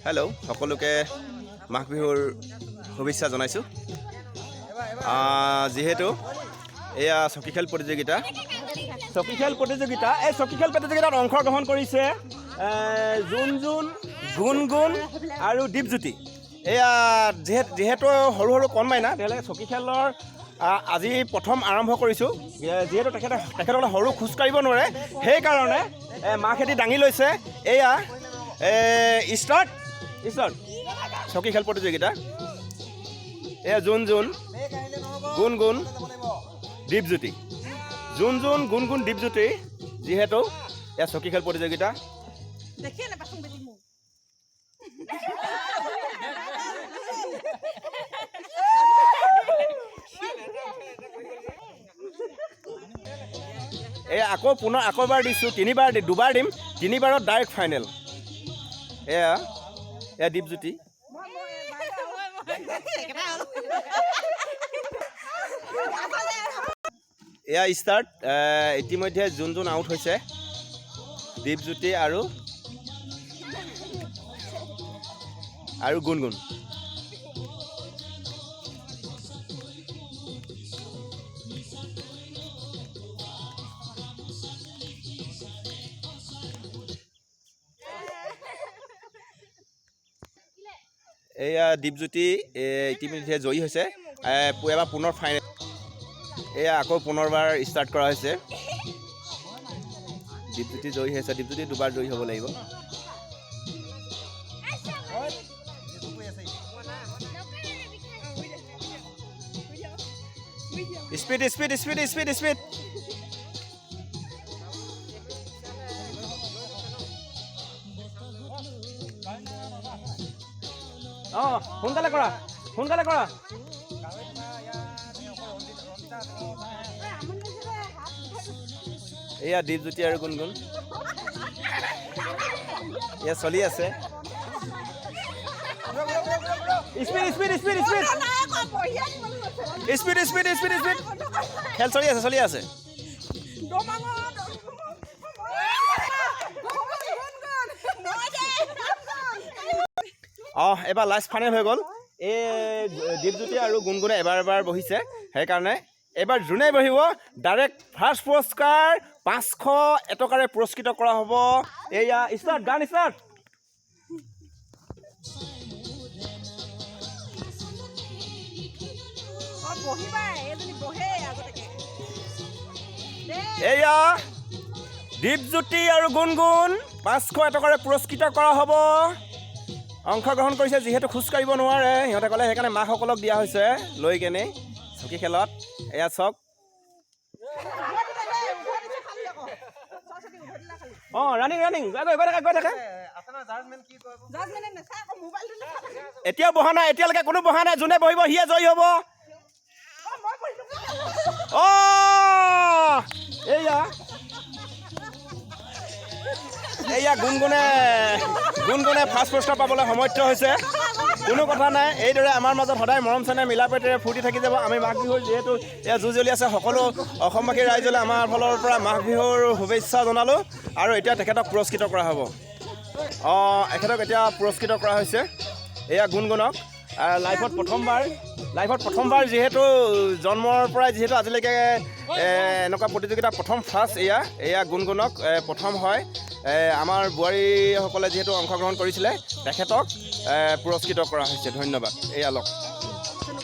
Hello' সকলোকে মাঘ বিহুৰ শুভেচ্ছা জনাইছোঁ। যিহেতু এয়া চকী খেল প্ৰতিযোগিতা, এই চকী খেল প্ৰতিযোগিতাত অংশগ্ৰহণ কৰিছে জুন, গুণগুণ আৰু দীপজ্যোতি। এয়া যিহেতু সৰু সৰু কণমাইনা, তেওঁলোকে চকী খেলৰ আজি প্ৰথম আৰম্ভ কৰিছোঁ। যিহেতু তেখেতসকলে সৰু খোজকাঢ়িব নোৱাৰে, সেইকাৰণে মাহেঁতি দাঙি লৈছে। এয়া ষ্টাৰ্ট চকী খেল প্ৰতিযোগিতা। এয়া জুন, গুণগুণ, দীপজ্যোতি। জুন, গুণগুণ, দীপজ্যোতি। যিহেতু এয়া চকী খেল প্ৰতিযোগিতা। এয়া আকৌবাৰ দিছোঁ, দুবাৰ দিম, তিনিবাৰত ডাইৰেক্ট ফাইনেল। এয়া দীপজ্যোতি। এয়া ষ্টাৰ্ট। ইতিমধ্যে জুন আউট হৈছে। দীপজ্যোতি আৰু গুণগুণ। এয়া দীপজ্যোতি ইতিমধ্যে জয়ী হৈছে। এবাৰ পুনৰ ফাইনেল। এয়া আকৌ পুনৰবাৰ ষ্টাৰ্ট কৰা হৈছে। দীপজ্যোতি জয়ী হৈছে। দীপজ্যোতি দুবাৰ জয়ী হ'ব লাগিব। স্পীড। সোনকালে কৰা। এয়া দীপজ্যোতি আৰু গুণগুণ। এয়া চলি আছে। স্পীড। খেল চলি আছে। এবাৰ লাষ্ট ফাইনেল হৈ গ'ল। এই দীপজ্যোতি আৰু গুণগুণে এবাৰ বহিছে। সেইকাৰণে এইবাৰ যোনে বহিব ডাইৰেক্ট ফাৰ্ষ্ট পুৰস্কাৰ 500 টকাৰে পুৰস্কৃত কৰা হ'ব। এয়া গান ষ্টাৰ্ট। এয়া দীপজ্যোতি আৰু গুণগুণ 500 টকাৰে পুৰস্কৃত কৰা হ'ব। অংশগ্ৰহণ কৰিছে। যিহেতু খোজকাঢ়িব নোৱাৰে সিহঁতে ক'লে, সেইকাৰণে মাকসকলক দিয়া হৈছে লৈ কেনে চকী খেলত। এয়া চাওক। ৰানিং গৈ থাকে। এতিয়াও বহা নাই, এতিয়ালৈকে কোনো বহা নাই। যোনে বহিব সিয়ে জয়ী হ'ব। এয়া গুণগুণে ফাৰ্ষ্ট পুৰস্কাৰ পাবলৈ সমৰ্থ হৈছে। কোনো কথা নাই, এইদৰে আমাৰ মাজত সদায় মৰম চেনেহ মিলা প্ৰীতিৰে ফূৰ্তি থাকি যাব। আমি মাঘ বিহুৰ যিহেতু এয়া জ্বলি আছে, সকলো অসমবাসী ৰাইজলৈ আমাৰ ফালৰ পৰা মাঘ বিহুৰ শুভেচ্ছা জনালোঁ। আৰু এতিয়া তেখেতক পুৰস্কৃত কৰা হ'ব। এখেতক এতিয়া পুৰস্কৃত কৰা হৈছে। এয়া গুণগুণক লাইফত প্ৰথমবাৰ যিহেতু জন্মৰ পৰাই যিহেতু আজিলৈকে এনেকুৱা প্ৰতিযোগিতা প্ৰথম ফাৰ্ষ্ট। এয়া গুণগুণক প্ৰথম হয়। আমাৰ বোৱাৰীসকলে যিহেতু অংশগ্ৰহণ কৰিছিলে, তেখেতক পুৰস্কৃত কৰা হৈছে। ধন্যবাদ। এয়া লওক।